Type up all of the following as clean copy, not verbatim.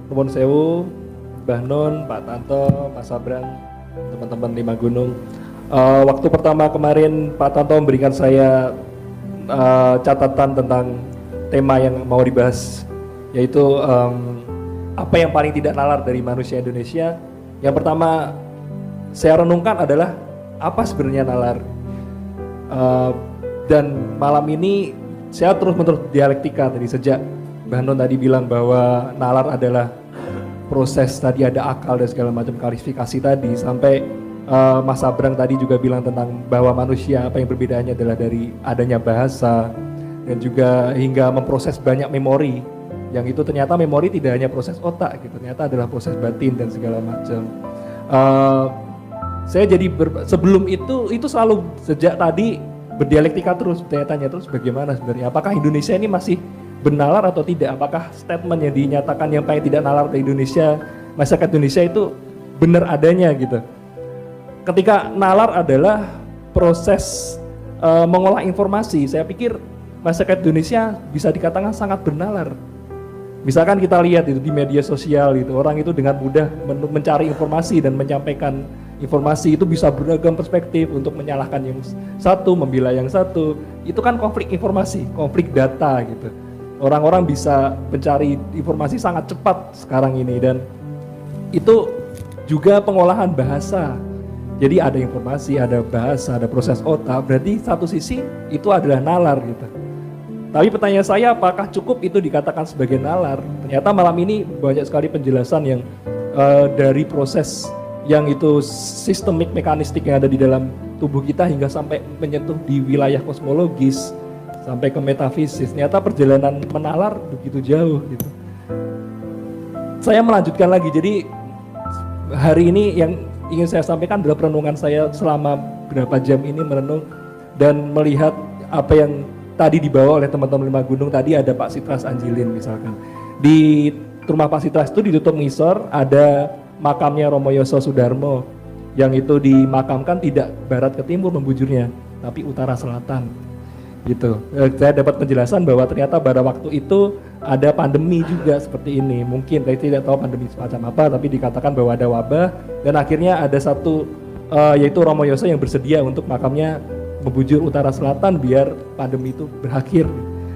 Nuwun sewu, Mbah Nun, Pak Tanto, Mas Abrang, teman-teman Lima Gunung. Waktu pertama kemarin Pak Tanto memberikan saya catatan tentang tema yang mau dibahas, yaitu apa yang paling tidak nalar dari manusia Indonesia. Yang pertama saya renungkan adalah apa sebenarnya nalar. Dan malam ini saya terus-menerus dialektika tadi, sejak Mbah Nun tadi bilang bahwa nalar adalah proses, tadi ada akal dan segala macam klarifikasi tadi, sampai Mas Abrang tadi juga bilang tentang bahwa manusia apa yang perbedaannya adalah dari adanya bahasa, dan juga hingga memproses banyak memori, yang itu ternyata memori tidak hanya proses otak gitu, ternyata adalah proses batin dan segala macam. Saya jadi sebelum itu selalu sejak tadi berdialektika terus, bertanya-tanya terus bagaimana sebenarnya, apakah Indonesia ini masih bernalar atau tidak, apakah statement yang dinyatakan yang paling tidak nalar di Indonesia, masyarakat Indonesia itu benar adanya gitu. Ketika nalar adalah proses mengolah informasi, saya pikir masyarakat Indonesia bisa dikatakan sangat bernalar. Misalkan kita lihat itu di media sosial itu, orang itu dengan mudah mencari informasi dan menyampaikan informasi, itu bisa beragam perspektif untuk menyalahkan yang satu, membela yang satu. Itu kan konflik informasi, konflik data gitu. Orang-orang bisa mencari informasi sangat cepat sekarang ini, dan itu juga pengolahan bahasa. Jadi ada informasi, ada bahasa, ada proses otak, berarti satu sisi itu adalah nalar gitu. Tapi pertanyaan saya, apakah cukup itu dikatakan sebagai nalar? Ternyata malam ini banyak sekali penjelasan yang dari proses yang itu sistemik mekanistik yang ada di dalam tubuh kita hingga sampai menyentuh di wilayah kosmologis sampai ke metafisis. Ternyata perjalanan menalar begitu jauh gitu. Saya melanjutkan lagi, jadi hari ini yang ingin saya sampaikan adalah perenungan saya selama berapa jam ini merenung dan melihat apa yang tadi dibawa oleh teman-teman Lima Gunung. Tadi ada Pak Sitras Anjilin misalkan. Di rumah Pak Sitras itu ditutup ngisor, ada makamnya Romo Yoso Sudarmo yang itu dimakamkan tidak barat ke timur membujurnya, tapi utara selatan gitu. Saya dapat penjelasan bahwa ternyata pada waktu itu ada pandemi juga seperti ini. Mungkin saya tidak tahu pandemi semacam apa, tapi dikatakan bahwa ada wabah, dan akhirnya ada satu yaitu Romo Yoso yang bersedia untuk makamnya membujur utara selatan biar pandemi itu berakhir.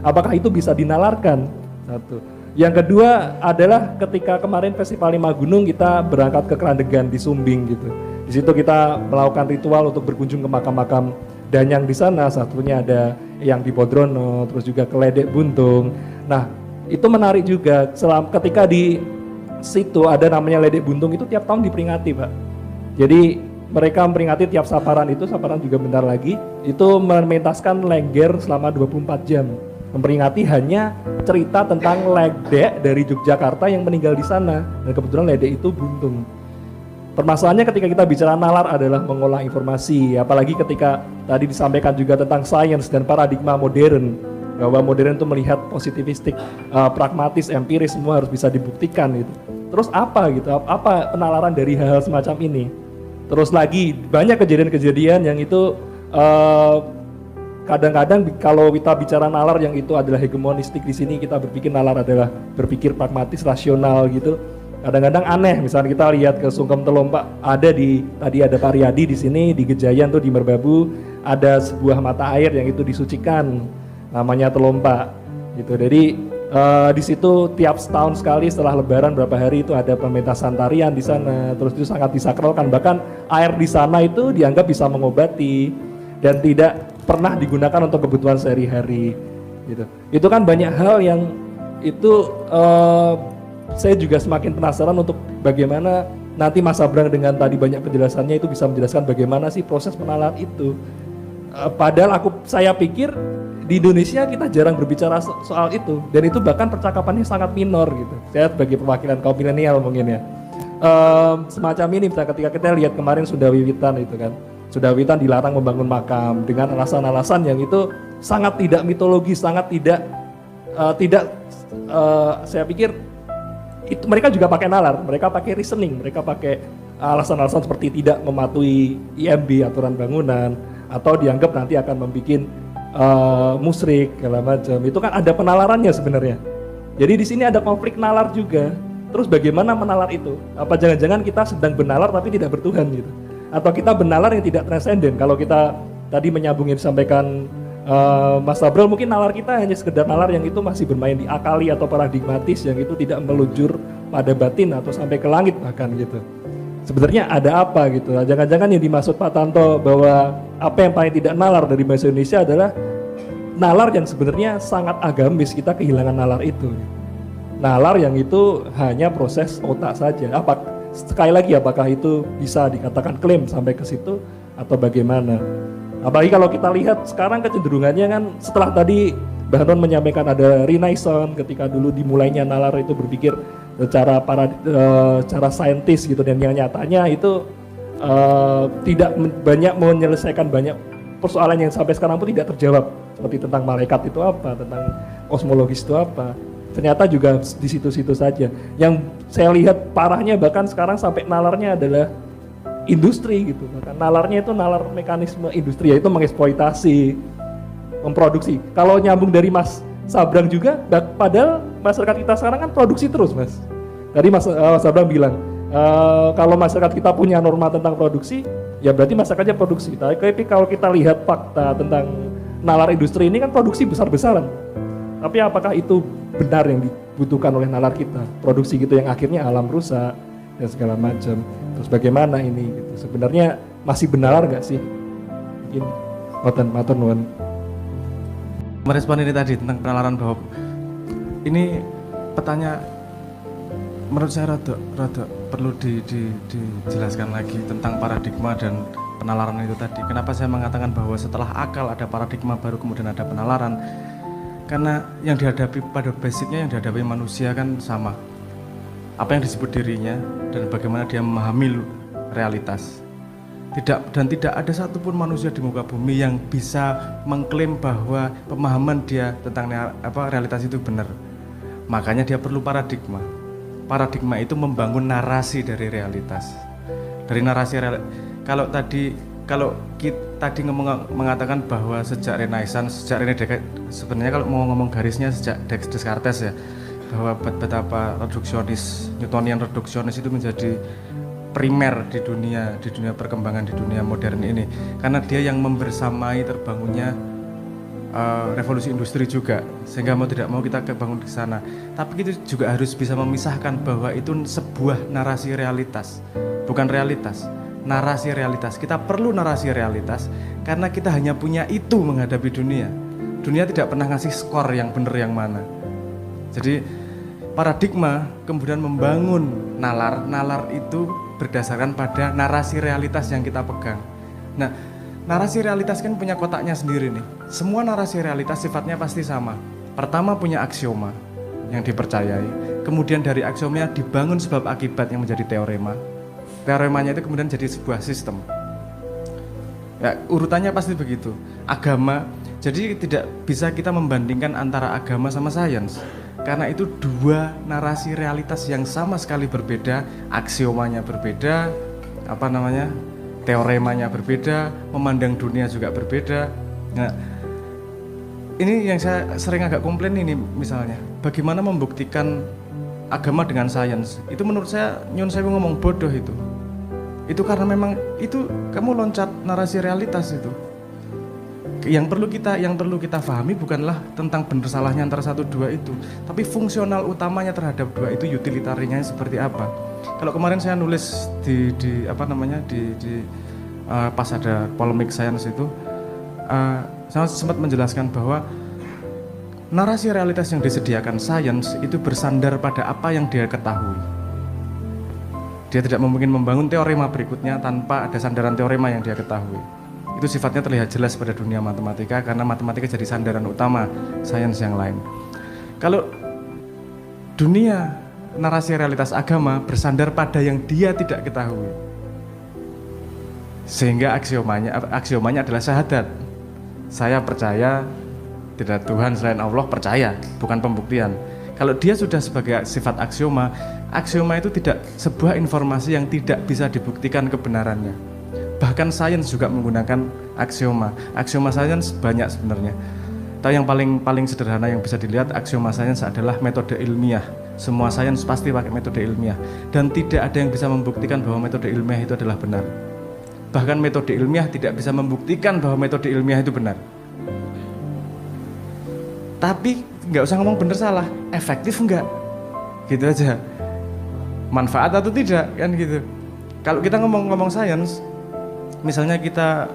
Apakah itu bisa dinalarkan? Satu. Yang kedua adalah ketika kemarin Festival Lima Gunung kita berangkat ke Krandegan di Sumbing gitu. Di situ kita melakukan ritual untuk berkunjung ke makam-makam danyang di sana. Satunya ada yang di Bodrono, terus juga ke Ledek Buntung. Nah, itu menarik juga. Ketika di situ ada namanya Ledek Buntung, itu tiap tahun diperingati, Pak. Jadi mereka memperingati tiap saparan itu, saparan juga bentar lagi, itu mementaskan lengger selama 24 jam. Memperingati hanya cerita tentang Ledek dari Yogyakarta yang meninggal di sana. Dan kebetulan Ledek itu buntung. Permasalahannya ketika kita bicara nalar adalah mengolah informasi, apalagi ketika tadi disampaikan juga tentang sains dan paradigma modern, bahwa modern itu melihat positivistik, pragmatis, empiris, semua harus bisa dibuktikan gitu. Terus apa gitu? Apa penalaran dari hal-hal semacam ini? Terus lagi banyak kejadian-kejadian yang itu kadang-kadang kalau kita bicara nalar yang itu adalah hegemonistik, di sini kita berpikir nalar adalah berpikir pragmatis, rasional gitu. Kadang-kadang aneh, misalnya kita lihat ke Sungkem Telompak, tadi ada Pak Riyadi di sini, di Gejayan tuh di Merbabu, ada sebuah mata air yang itu disucikan, namanya Telompak gitu. Jadi di situ tiap setahun sekali setelah Lebaran berapa hari itu ada pementasan tarian di sana, terus itu sangat disakralkan, bahkan air di sana itu dianggap bisa mengobati dan tidak pernah digunakan untuk kebutuhan sehari-hari gitu. Itu kan banyak hal yang itu saya juga semakin penasaran untuk bagaimana nanti Mas Abrang dengan tadi banyak penjelasannya itu bisa menjelaskan bagaimana sih proses penalaran itu. Padahal saya pikir di Indonesia kita jarang berbicara soal itu, dan itu bahkan percakapannya sangat minor gitu. Saya sebagai perwakilan kaum milenial mungkin ya. Semacam ini misalnya ketika kita lihat kemarin Sundawiwitan itu kan. Sundawiwitan dilarang membangun makam dengan alasan-alasan yang itu sangat tidak mitologis, sangat tidak saya pikir itu mereka juga pakai nalar, mereka pakai reasoning, mereka pakai alasan-alasan seperti tidak mematuhi IMB, aturan bangunan, atau dianggap nanti akan membuat musyrik segala macam. Itu kan ada penalarannya sebenarnya. Jadi di sini ada konflik nalar juga. Terus bagaimana menalar itu? Apa jangan-jangan kita sedang benalar tapi tidak bertuhan gitu? Atau kita benalar yang tidak transenden? Kalau kita tadi menyambung yang disampaikan Mas Abril, mungkin nalar kita hanya sekedar nalar yang itu masih bermain di akali atau paradigmatis, yang itu tidak meluncur pada batin atau sampai ke langit bahkan gitu. Sebenarnya ada apa gitu? Jangan-jangan yang dimaksud Pak Tanto bahwa apa yang paling tidak nalar dari bahasa Indonesia adalah nalar yang sebenarnya sangat agamis, kita kehilangan nalar itu. Nalar yang itu hanya proses otak saja. Sekali lagi apakah itu bisa dikatakan klaim sampai ke situ atau bagaimana? Apalagi kalau kita lihat sekarang kecenderungannya kan setelah tadi Bang Anton menyampaikan ada renaissance, ketika dulu dimulainya nalar itu berpikir secara cara saintis gitu, dan yang nyatanya itu tidak banyak menyelesaikan banyak persoalan yang sampai sekarang pun tidak terjawab, seperti tentang malaikat itu apa, tentang kosmologis itu apa. Ternyata juga di situ-situ saja. Yang saya lihat parahnya bahkan sekarang sampai nalarnya adalah industri gitu. Bahkan nalarnya itu nalar mekanisme industri, yaitu mengeksploitasi, memproduksi. Kalau nyambung dari Mas Sabrang juga, padahal masyarakat kita sekarang kan produksi terus, Mas. Tadi Mas Sabrang bilang, kalau masyarakat kita punya norma tentang produksi, ya berarti masyarakatnya produksi. Tapi kalau kita lihat fakta tentang nalar industri ini kan produksi besar-besaran. Tapi apakah itu benar yang dibutuhkan oleh nalar kita? Produksi gitu yang akhirnya alam rusak dan segala macam. Terus bagaimana ini gitu? Sebenarnya masih benar nggak sih? Mungkin matur nuwun. Merespon ini tadi tentang penalaran bahwa ini petanya menurut saya rada perlu dijelaskan lagi tentang paradigma dan penalaran itu tadi. Kenapa saya mengatakan bahwa setelah akal ada paradigma baru kemudian ada penalaran? Karena yang dihadapi pada basicnya yang dihadapi manusia kan sama. Apa yang disebut dirinya dan bagaimana dia memahami realitas. Tidak ada satupun manusia di muka bumi yang bisa mengklaim bahwa pemahaman dia tentang realitas itu benar. Makanya dia perlu paradigma. Paradigma itu membangun narasi dari realitas. Dari narasi kalau kita tadi mengatakan bahwa sejak Renaissance, sejak René Descartes, sebenarnya kalau mau ngomong garisnya sejak Descartes ya, bahwa betapa reduksionis, Newtonian reduksionis itu menjadi primer di dunia perkembangan di dunia modern ini, karena dia yang membersamai terbangunnya revolusi industri juga, sehingga mau tidak mau kita kebangun di sana. Tapi itu juga harus bisa memisahkan bahwa itu sebuah narasi realitas, bukan realitas. Narasi realitas, kita perlu narasi realitas karena kita hanya punya itu menghadapi dunia. Dunia tidak pernah ngasih skor yang benar yang mana. Jadi paradigma kemudian membangun nalar itu berdasarkan pada narasi realitas yang kita pegang. Nah, narasi realitas kan punya kotaknya sendiri nih. Semua narasi realitas sifatnya pasti sama. Pertama punya aksioma yang dipercayai, kemudian dari aksiomanya dibangun sebab akibat yang menjadi teorema. Teoremanya itu kemudian jadi sebuah sistem. Ya, urutannya pasti begitu. Agama, jadi tidak bisa kita membandingkan antara agama sama sains. Karena itu dua narasi realitas yang sama sekali berbeda, aksiomanya berbeda, teoremanya berbeda, memandang dunia juga berbeda. Nah, ini yang saya sering agak komplain ini misalnya, bagaimana membuktikan agama dengan sains? Itu menurut saya nyun sewu ngomong bodoh itu. Itu karena memang itu kamu loncat narasi realitas itu. Yang perlu kita pahami bukanlah tentang benar salahnya antara satu dua itu, tapi fungsional utamanya terhadap dua itu, utilitariannya seperti apa. Kalau kemarin saya nulis pas ada polemik sains itu, saya sempat menjelaskan bahwa narasi realitas yang disediakan sains itu bersandar pada apa yang dia ketahui. Dia tidak mungkin membangun teorema berikutnya tanpa ada sandaran teorema yang dia ketahui. Itu sifatnya terlihat jelas pada dunia matematika karena matematika jadi sandaran utama sains yang lain. Kalau dunia narasi realitas agama bersandar pada yang dia tidak ketahui, sehingga aksiomanya adalah syahadat. Saya percaya tidak Tuhan selain Allah, percaya, bukan pembuktian. Kalau dia sudah sebagai sifat aksioma itu tidak sebuah informasi yang tidak bisa dibuktikan kebenarannya. Bahkan sains juga menggunakan aksioma sains banyak sebenarnya. Tapi yang paling sederhana yang bisa dilihat aksioma sains adalah metode ilmiah. Semua sains pasti pakai metode ilmiah dan tidak ada yang bisa membuktikan bahwa metode ilmiah itu adalah benar. Bahkan metode ilmiah tidak bisa membuktikan bahwa metode ilmiah itu benar. Tapi nggak usah ngomong benar salah, efektif nggak? Gitu aja. Manfaat atau tidak kan gitu. Kalau kita ngomong sains, misalnya kita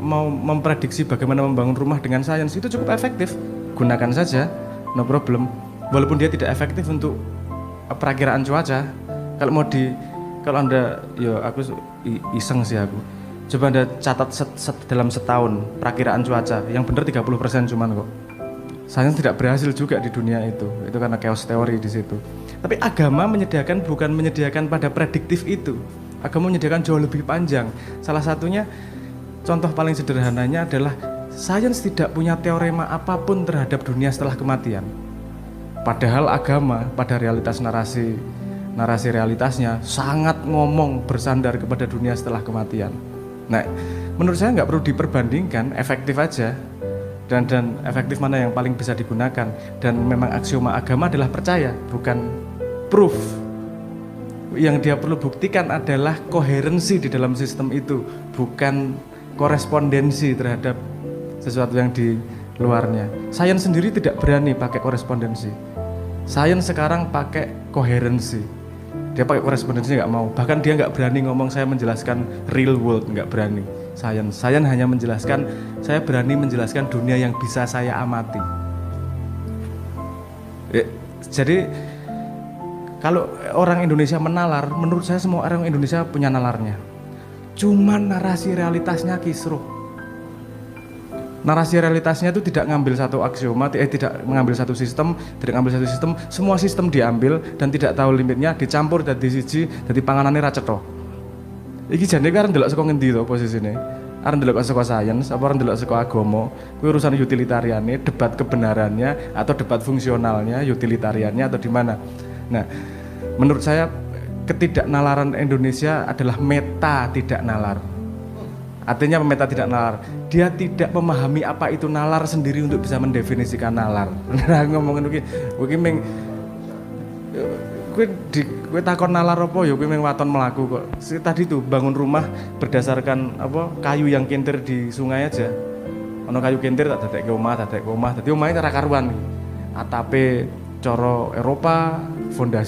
mau memprediksi bagaimana membangun rumah dengan sains, itu cukup efektif. Gunakan saja, no problem. Walaupun dia tidak efektif untuk perakiraan cuaca. Kalau Anda, aku iseng sih aku. Coba Anda catat dalam setahun perakiraan cuaca, yang benar 30% cuman kok. Sains tidak berhasil juga di dunia itu karena chaos teori di situ. Tapi agama bukan menyediakan pada prediktif itu. Agama menyediakan jauh lebih panjang. Salah satunya, contoh paling sederhananya adalah sains tidak punya teorema apapun terhadap dunia setelah kematian. Padahal agama pada realitas narasi realitasnya sangat ngomong bersandar kepada dunia setelah kematian. Nah, menurut saya nggak perlu diperbandingkan, efektif aja. Dan efektif mana yang paling bisa digunakan. Dan memang aksioma agama adalah percaya, bukan proof. Yang dia perlu buktikan adalah koherensi di dalam sistem itu, bukan korespondensi terhadap sesuatu yang di luarnya. Sains sendiri tidak berani pakai korespondensi. Sains sekarang pakai koherensi. Dia pakai korespondensi nggak mau. Bahkan dia nggak berani ngomong saya menjelaskan real world, nggak berani. Sains hanya menjelaskan, saya berani menjelaskan dunia yang bisa saya amati. Jadi kalau orang Indonesia menalar, menurut saya semua orang Indonesia punya nalarnya. Cuman narasi realitasnya kisruh. Narasi realitasnya itu tidak ngambil satu aksioma, tidak mengambil satu sistem, semua sistem diambil dan tidak tahu limitnya, dicampur dadi siji, dadi panganane ra cetha. Iki jane kan ndelok saka ngendi to posisine? Arep ndelok saka sains, apa arep ndelok saka agama? Kuwi urusan utilitariannya, debat kebenarannya atau debat fungsionalnya, utilitariannya atau di mana? Nah, menurut saya ketidaknalaran Indonesia adalah meta tidak nalar. Artinya meta tidak nalar. Dia tidak memahami apa itu nalar sendiri untuk bisa mendefinisikan nalar. Nah, ngomongin iki meng kowe takon nalar apa ya kowe meng waton mlaku kok. Tadi tuh bangun rumah berdasarkan kayu yang kintir di sungai aja. Ono kayu kintir tak dadekke omah. Dadi omahe cara karuan. Atape cara Eropa, fondasi